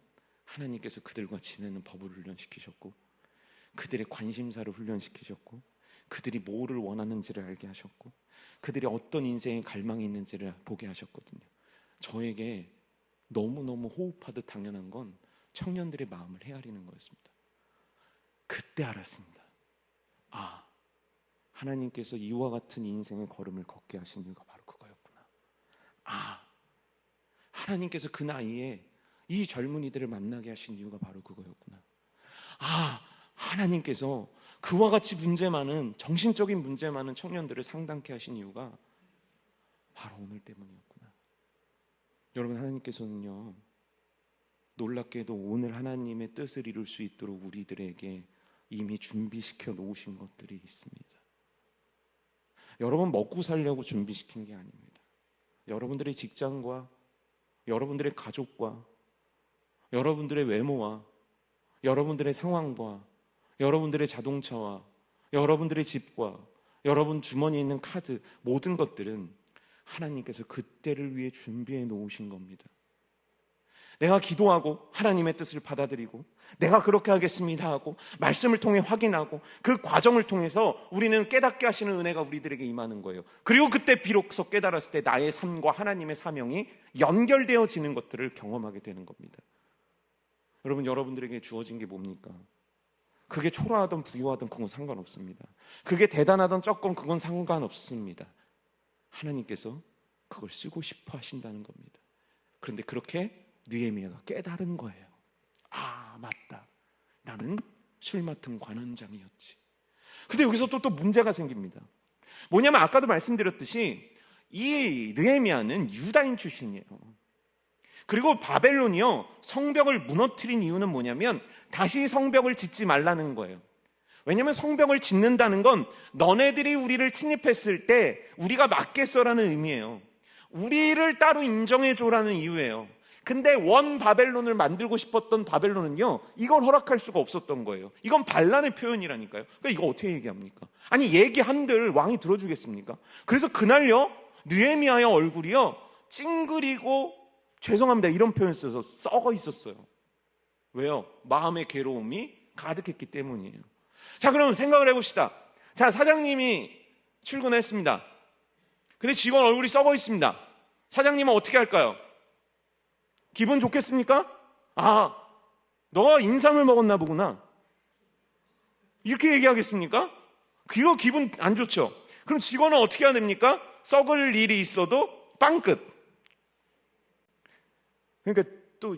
하나님께서 그들과 지내는 법을 훈련시키셨고, 그들의 관심사를 훈련시키셨고, 그들이 뭐를 원하는지를 알게 하셨고, 그들이 어떤 인생의 갈망이 있는지를 보게 하셨거든요. 저에게 너무너무 호흡하듯 당연한 건 청년들의 마음을 헤아리는 거였습니다. 그때 알았습니다. 아, 하나님께서 이와 같은 인생의 걸음을 걷게 하신 이유가 바로 그거였구나. 아, 하나님께서 그 나이에 이 젊은이들을 만나게 하신 이유가 바로 그거였구나. 아, 하나님께서 그와 같이 문제 많은, 정신적인 문제 많은 청년들을 상담케 하신 이유가 바로 오늘 때문이었구나. 여러분, 하나님께서는요, 놀랍게도 오늘 하나님의 뜻을 이룰 수 있도록 우리들에게 이미 준비시켜 놓으신 것들이 있습니다. 여러분, 먹고 살려고 준비시킨 게 아닙니다. 여러분들의 직장과 여러분들의 가족과 여러분들의 외모와 여러분들의 상황과 여러분들의 자동차와 여러분들의 집과 여러분 주머니에 있는 카드, 모든 것들은 하나님께서 그때를 위해 준비해 놓으신 겁니다. 내가 기도하고 하나님의 뜻을 받아들이고 내가 그렇게 하겠습니다 하고 말씀을 통해 확인하고 그 과정을 통해서 우리는 깨닫게 하시는 은혜가 우리들에게 임하는 거예요. 그리고 그때 비로소 깨달았을 때 나의 삶과 하나님의 사명이 연결되어지는 것들을 경험하게 되는 겁니다. 여러분, 여러분들에게 주어진 게 뭡니까? 그게 초라하든 부유하든 그건 상관없습니다. 그게 대단하든 적건 그건 상관없습니다. 하나님께서 그걸 쓰고 싶어 하신다는 겁니다. 그런데 그렇게 느헤미야가 깨달은 거예요. 아, 맞다. 나는 술 맡은 관원장이었지. 근데 여기서 또 문제가 생깁니다. 뭐냐면 아까도 말씀드렸듯이 이 느헤미야는 유다인 출신이에요. 그리고 바벨론이요, 성벽을 무너뜨린 이유는 뭐냐면 다시 성벽을 짓지 말라는 거예요. 왜냐하면 성벽을 짓는다는 건 너네들이 우리를 침입했을 때 우리가 맞겠어라는 의미예요. 우리를 따로 인정해줘라는 이유예요. 근데 원 바벨론을 만들고 싶었던 바벨론은요, 이걸 허락할 수가 없었던 거예요. 이건 반란의 표현이라니까요. 그러니까 이거 어떻게 얘기합니까? 아니, 얘기한들 왕이 들어주겠습니까? 그래서 그날요, 느헤미야의 얼굴이요, 찡그리고 죄송합니다 이런 표현 써서 썩어 있었어요. 왜요? 마음의 괴로움이 가득했기 때문이에요. 자, 그럼 생각을 해봅시다. 자, 사장님이 출근했습니다. 근데 직원 얼굴이 썩어 있습니다. 사장님은 어떻게 할까요? 기분 좋겠습니까? 아, 너가 인삼을 먹었나 보구나, 이렇게 얘기하겠습니까? 그거 기분 안 좋죠. 그럼 직원은 어떻게 해야 됩니까? 썩을 일이 있어도 빵끝. 그러니까 또,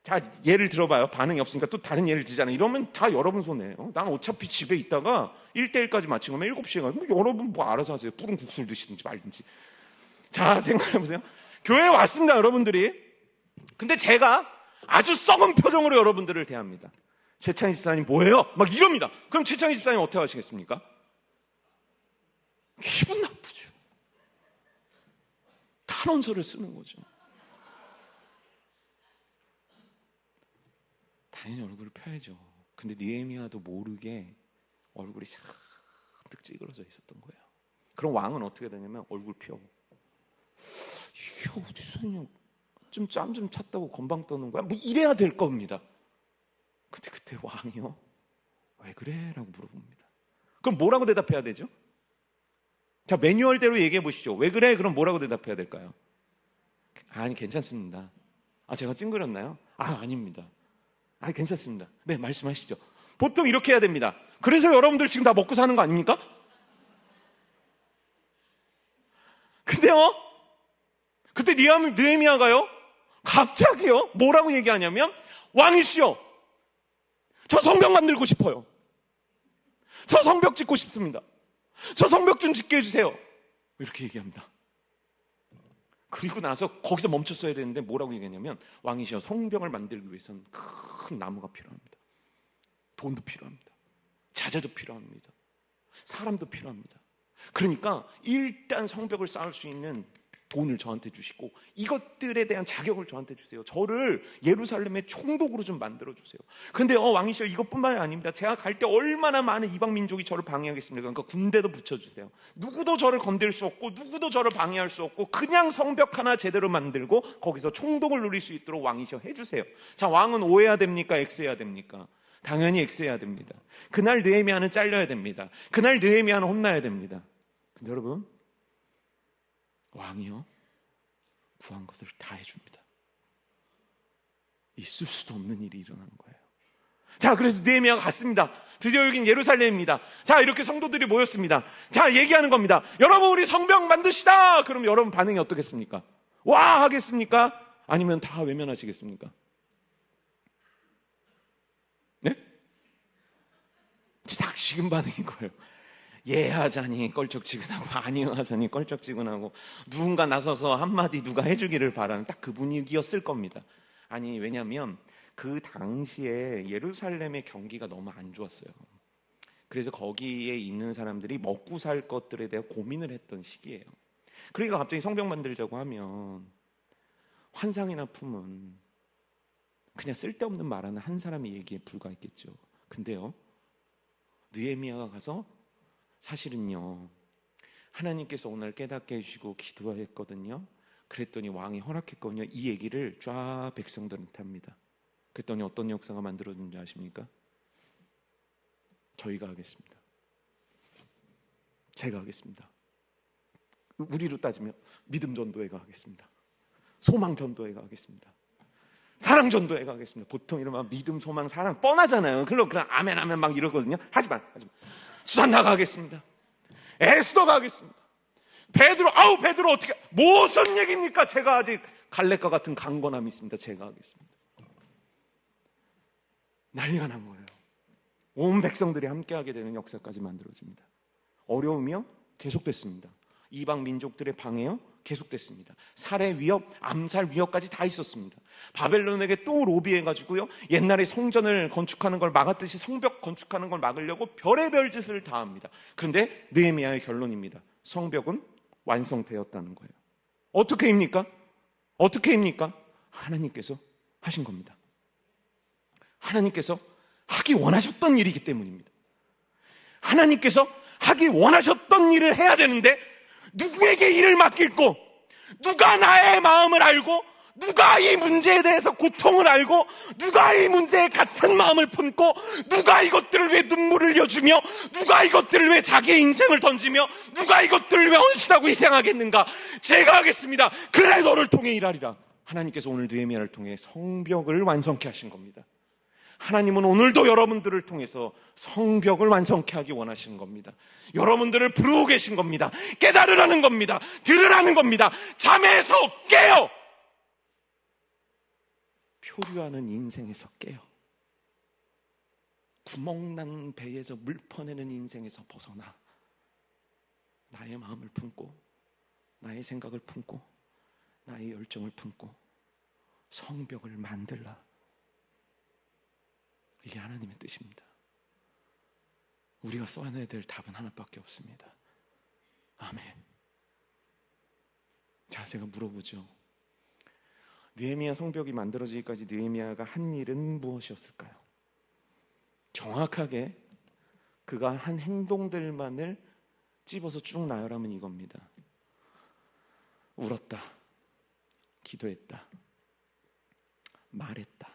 자, 예를 들어봐요. 반응이 없으니까 또 다른 예를 들잖아요. 이러면 다 여러분 손해예요. 나는 어차피 집에 있다가 1대1까지 마친 거면 7시에 가요. 뭐 여러분 뭐 알아서 하세요. 뿌른 국수를 드시든지 말든지. 자, 생각해보세요. 교회에 왔습니다, 여러분들이. 근데 제가 아주 썩은 표정으로 여러분들을 대합니다. 최창희 집사님 뭐예요? 막 이럽니다. 그럼 최창희 집사님 어떻게 하시겠습니까? 기분 나쁘죠. 탄원서를 쓰는 거죠. 당연히 얼굴을 펴야죠. 근데 느헤미야도 모르게 얼굴이 샤뜩 찌그러져 있었던 거예요. 그럼 왕은 어떻게 되냐면 얼굴 펴. 이게 어디서 그냥 좀 짬 좀 찼다고 건방 떠는 거야? 뭐 이래야 될 겁니다. 근데 그때 왕이요, 왜 그래? 라고 물어봅니다. 그럼 뭐라고 대답해야 되죠? 자, 매뉴얼대로 얘기해 보시죠. 왜 그래? 그럼 뭐라고 대답해야 될까요? 아니, 괜찮습니다. 아, 제가 찡그렸나요? 아, 아닙니다. 아, 괜찮습니다. 네, 말씀하시죠. 보통 이렇게 해야 됩니다. 그래서 여러분들 지금 다 먹고 사는 거 아닙니까? 근데요, 그때 느헤미야가요, 갑자기요, 뭐라고 얘기하냐면, 왕이시여, 저 성벽 만들고 싶어요. 저 성벽 짓고 싶습니다. 저 성벽 좀 짓게 해주세요. 이렇게 얘기합니다. 그리고 나서 거기서 멈췄어야 되는데 뭐라고 얘기했냐면, 왕이시여, 성벽을 만들기 위해서는 큰 나무가 필요합니다. 돈도 필요합니다. 자재도 필요합니다. 사람도 필요합니다. 그러니까 일단 성벽을 쌓을 수 있는 돈을 저한테 주시고 이것들에 대한 자격을 저한테 주세요. 저를 예루살렘의 총독으로 좀 만들어 주세요. 근데 왕이시여, 이것뿐만이 아닙니다. 제가 갈 때 얼마나 많은 이방 민족이 저를 방해하겠습니까? 그러니까 군대도 붙여주세요. 누구도 저를 건들 수 없고 누구도 저를 방해할 수 없고 그냥 성벽 하나 제대로 만들고 거기서 총독을 누릴 수 있도록 왕이시여 해주세요. 자, 왕은 O해야 됩니까? X해야 됩니까? 당연히 X해야 됩니다. 그날 느헤미야는 잘려야 됩니다. 그날 느헤미야는 혼나야 됩니다. 근데 여러분, 왕이요, 구한 것을 다 해줍니다. 있을 수도 없는 일이 일어나는 거예요. 자, 그래서 느헤미야가 갔습니다. 드디어 여긴 예루살렘입니다. 자, 이렇게 성도들이 모였습니다. 자, 얘기하는 겁니다. 여러분, 우리 성벽 만드시다. 그럼 여러분 반응이 어떻겠습니까? 와 하겠습니까? 아니면 다 외면하시겠습니까? 네? 딱 지금 반응인 거예요. 예 하자니 껄쩍지근하고 아니요 하자니 껄쩍지근하고, 누군가 나서서 한마디 누가 해주기를 바라는 딱 그 분위기였을 겁니다. 아니, 왜냐하면 그 당시에 예루살렘의 경기가 너무 안 좋았어요. 그래서 거기에 있는 사람들이 먹고 살 것들에 대해 고민을 했던 시기예요. 그러니까 갑자기 성벽 만들자고 하면 환상이나 품은 그냥 쓸데없는 말하는 한 사람의 얘기에 불과했겠죠. 근데요, 느헤미야가 가서 사실은요, 하나님께서 오늘 깨닫게 해주시고 기도했거든요. 그랬더니 왕이 허락했거든요. 이 얘기를 쫙 백성들한테 합니다. 그랬더니 어떤 역사가 만들어진지 아십니까? 저희가 하겠습니다. 제가 하겠습니다. 우리로 따지면 믿음 전도회가 하겠습니다. 소망 전도회가 하겠습니다. 사랑 전도회가 하겠습니다. 보통 이러면 믿음, 소망, 사랑 뻔하잖아요. 그럼 아멘 아멘 막 이러거든요. 하지만 수산나가 하겠습니다. 에스더가 하겠습니다. 베드로 어떻게, 무슨 얘기입니까? 제가 아직 갈렙과 같은 강건함이 있습니다. 제가 하겠습니다. 난리가 난 거예요. 온 백성들이 함께하게 되는 역사까지 만들어집니다. 어려우며 계속됐습니다. 이방 민족들의 방해요 계속됐습니다. 살해 위협, 암살 위협까지 다 있었습니다. 바벨론에게 또 로비해가지고요, 옛날에 성전을 건축하는 걸 막았듯이 성벽 건축하는 걸 막으려고 별의별 짓을 다 합니다. 그런데 느헤미야의 결론입니다. 성벽은 완성되었다는 거예요. 어떻게 입니까? 하나님께서 하신 겁니다. 하나님께서 하기 원하셨던 일이기 때문입니다. 하나님께서 하기 원하셨던 일을 해야 되는데 누구에게 일을 맡길고, 누가 나의 마음을 알고, 누가 이 문제에 대해서 고통을 알고, 누가 이 문제에 같은 마음을 품고, 누가 이것들을 왜 눈물을 흘려주며, 누가 이것들을 왜 자기의 인생을 던지며, 누가 이것들을 왜 헌신하고 희생하겠는가? 제가 하겠습니다. 그래 너를 통해 일하리라. 하나님께서 오늘 느헤미야를 통해 성벽을 완성케 하신 겁니다. 하나님은 오늘도 여러분들을 통해서 성벽을 완성케 하기 원하시는 겁니다. 여러분들을 부르고 계신 겁니다. 깨달으라는 겁니다. 들으라는 겁니다. 잠에서 깨요. 표류하는 인생에서 깨요. 구멍난 배에서 물 퍼내는 인생에서 벗어나 나의 마음을 품고, 나의 생각을 품고, 나의 열정을 품고 성벽을 만들라. 이게 하나님의 뜻입니다. 우리가 써내야 될 답은 하나밖에 없습니다. 아멘. 자, 제가 물어보죠. 느헤미야 성벽이 만들어지기까지 느헤미야가 한 일은 무엇이었을까요? 정확하게 그가 한 행동들만을 찝어서 쭉 나열하면 이겁니다. 울었다, 기도했다, 말했다,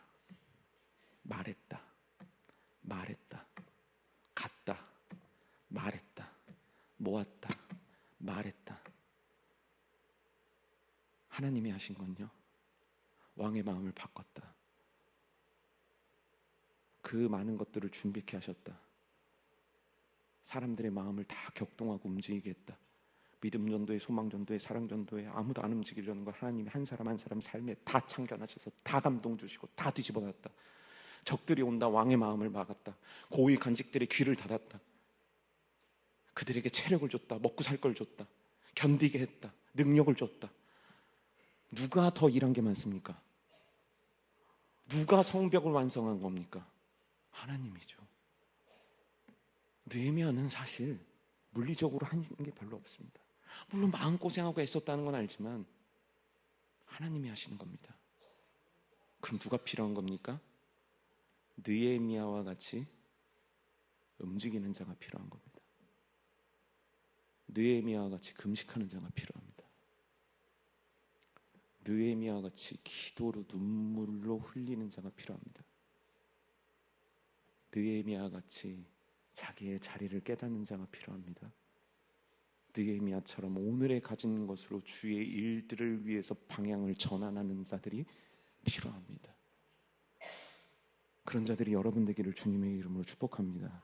갔다, 말했다, 모았다, 말했다. 하나님이 하신 건요, 왕의 마음을 바꿨다. 그 많은 것들을 준비케 하셨다. 사람들의 마음을 다 격동하고 움직이게 했다. 믿음 전도에, 소망 전도에, 사랑 전도에 아무도 안 움직이려는 걸 하나님이 한 사람 한 사람 삶에 다 참견하셔서 다 감동 주시고 다 뒤집어놨다. 적들이 온다, 왕의 마음을 막았다. 고위 간직들의 귀를 닫았다. 그들에게 체력을 줬다. 먹고 살 걸 줬다. 견디게 했다. 능력을 줬다. 누가 더 일한 게 많습니까? 누가 성벽을 완성한 겁니까? 하나님이죠. 느헤미야는 사실 물리적으로 한 게 별로 없습니다. 물론 마음고생하고 애썼다는 건 알지만 하나님이 하시는 겁니다. 그럼 누가 필요한 겁니까? 느헤미야와 같이 움직이는 자가 필요한 겁니다. 느헤미야와 같이 금식하는 자가 필요합니다. 느헤미야와 같이 기도로 눈물로 흘리는 자가 필요합니다. 느헤미야와 같이 자기의 자리를 깨닫는 자가 필요합니다. 느헤미야처럼 오늘에 가진 것으로 주의 일들을 위해서 방향을 전환하는 자들이 필요합니다. 그런 자들이 여러분 되기를 주님의 이름으로 축복합니다.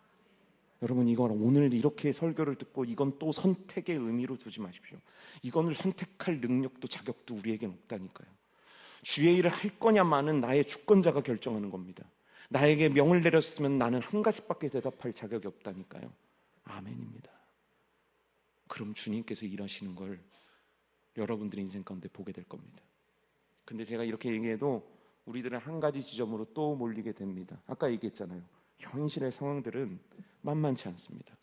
여러분, 이걸 오늘 이렇게 설교를 듣고 이건 또 선택의 의미로 두지 마십시오. 이건을 선택할 능력도 자격도 우리에겐 없다니까요. 주의 일을 할 거냐마는 나의 주권자가 결정하는 겁니다. 나에게 명을 내렸으면 나는 한 가지밖에 대답할 자격이 없다니까요. 아멘입니다. 그럼 주님께서 일하시는 걸 여러분들의 인생 가운데 보게 될 겁니다. 근데 제가 이렇게 얘기해도 우리들은 한 가지 지점으로 또 몰리게 됩니다. 아까 얘기했잖아요. 현실의 상황들은 만만치 않습니다.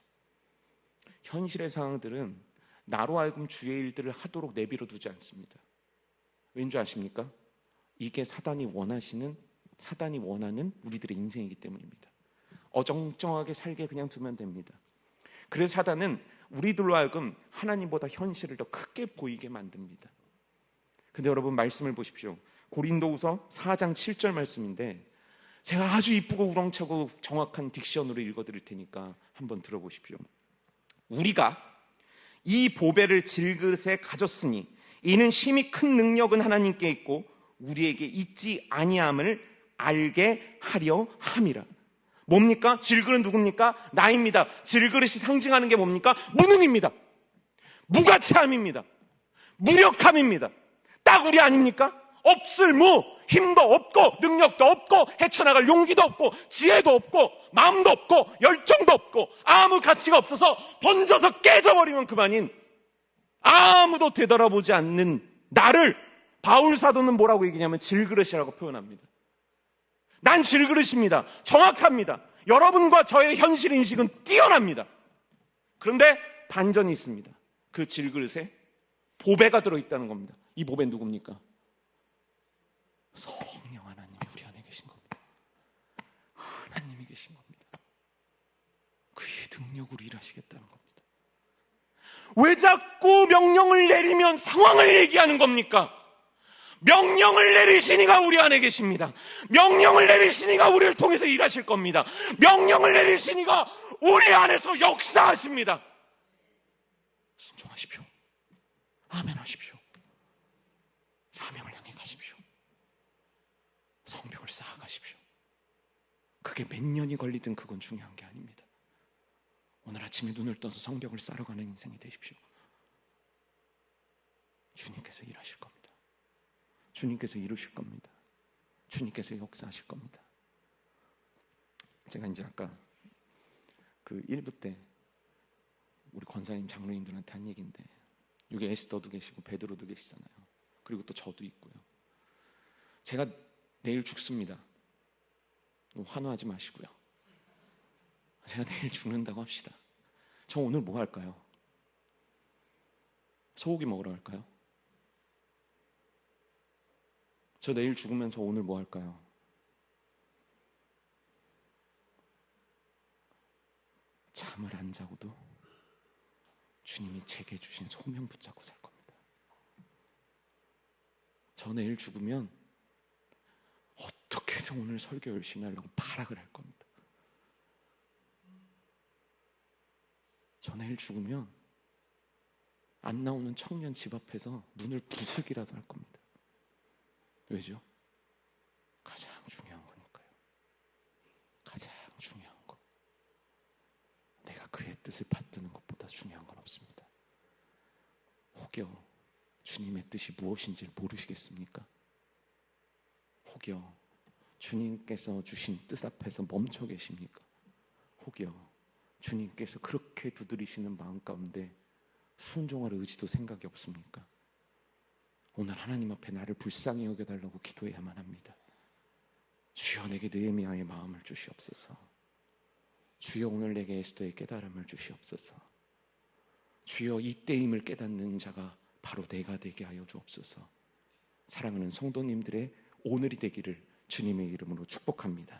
현실의 상황들은 나로 하여금 주의 일들을 하도록 내버려 두지 않습니다. 왠지 아십니까? 이게 사단이 원하는 우리들의 인생이기 때문입니다. 어정쩡하게 살게 그냥 두면 됩니다. 그래서 사단은 우리들로 하여금 하나님보다 현실을 더 크게 보이게 만듭니다. 근데 여러분, 말씀을 보십시오. 고린도후서 4장 7절 말씀인데 제가 아주 이쁘고 우렁차고 정확한 딕션으로 읽어드릴 테니까 한번 들어보십시오. 우리가 이 보배를 질그릇에 가졌으니 이는 심히 큰 능력은 하나님께 있고 우리에게 있지 아니함을 알게 하려 함이라. 뭡니까? 질그릇은 누굽니까? 나입니다. 질그릇이 상징하는 게 뭡니까? 무능입니다. 무가치함입니다. 무력함입니다. 딱 우리 아닙니까? 없을 무, 힘도 없고 능력도 없고 헤쳐나갈 용기도 없고 지혜도 없고 마음도 없고 열정도 없고 아무 가치가 없어서 던져서 깨져버리면 그만인 아무도 되돌아보지 않는 나를 바울 사도는 뭐라고 얘기냐면 질그릇이라고 표현합니다. 난 질그릇입니다. 정확합니다. 여러분과 저의 현실 인식은 뛰어납니다. 그런데 반전이 있습니다. 그 질그릇에 보배가 들어있다는 겁니다. 이 보배는 누굽니까? 성령 하나님이 우리 안에 계신 겁니다. 하나님이 계신 겁니다. 그의 능력으로 일하시겠다는 겁니다. 왜 자꾸 명령을 내리면 상황을 얘기하는 겁니까? 명령을 내리시니가 우리 안에 계십니다. 명령을 내리시니가 우리를 통해서 일하실 겁니다. 명령을 내리시니가 우리 안에서 역사하십니다. 순종하십시오. 아멘 하십시오. 사명을 향해 가십시오. 성벽을 쌓아가십시오. 그게 몇 년이 걸리든 그건 중요한 게 아닙니다. 오늘 아침에 눈을 떠서 성벽을 쌓아가는 인생이 되십시오. 주님께서 일하실 겁니다. 주님께서 이루실 겁니다. 주님께서 역사하실 겁니다. 제가 이제 아까 그 1부 때 우리 권사님 장로님들한테 한 얘기인데, 여기 에스더도 계시고 베드로도 계시잖아요. 그리고 또 저도 있고요. 제가 내일 죽습니다. 환호하지 마시고요. 제가 내일 죽는다고 합시다. 저 오늘 뭐 할까요? 소고기 먹으러 갈까요? 저 내일 죽으면 저 오늘 뭐 할까요? 잠을 안 자고도 주님이 제게 주신 소명 붙잡고 살 겁니다. 저 내일 죽으면 어떻게든 오늘 설교 열심히 하려고 발악을 할 겁니다. 저 내일 죽으면 안 나오는 청년 집 앞에서 문을 부수기라도 할 겁니다. 왜죠? 가장 중요한 거니까요. 가장 중요한 거. 내가 그의 뜻을 받드는 것보다 중요한 건 없습니다. 혹여 주님의 뜻이 무엇인지 모르시겠습니까? 혹여 주님께서 주신 뜻 앞에서 멈춰 계십니까? 혹여 주님께서 그렇게 두드리시는 마음 가운데 순종할 의지도 생각이 없습니까? 오늘 하나님 앞에 나를 불쌍히 여겨달라고 기도해야만 합니다. 주여 내게 느헤미야의 마음을 주시옵소서. 주여 오늘 내게 에스더의 깨달음을 주시옵소서. 주여 이때임을 깨닫는 자가 바로 내가 되게 하여 주옵소서. 사랑하는 성도님들의 오늘이 되기를 주님의 이름으로 축복합니다.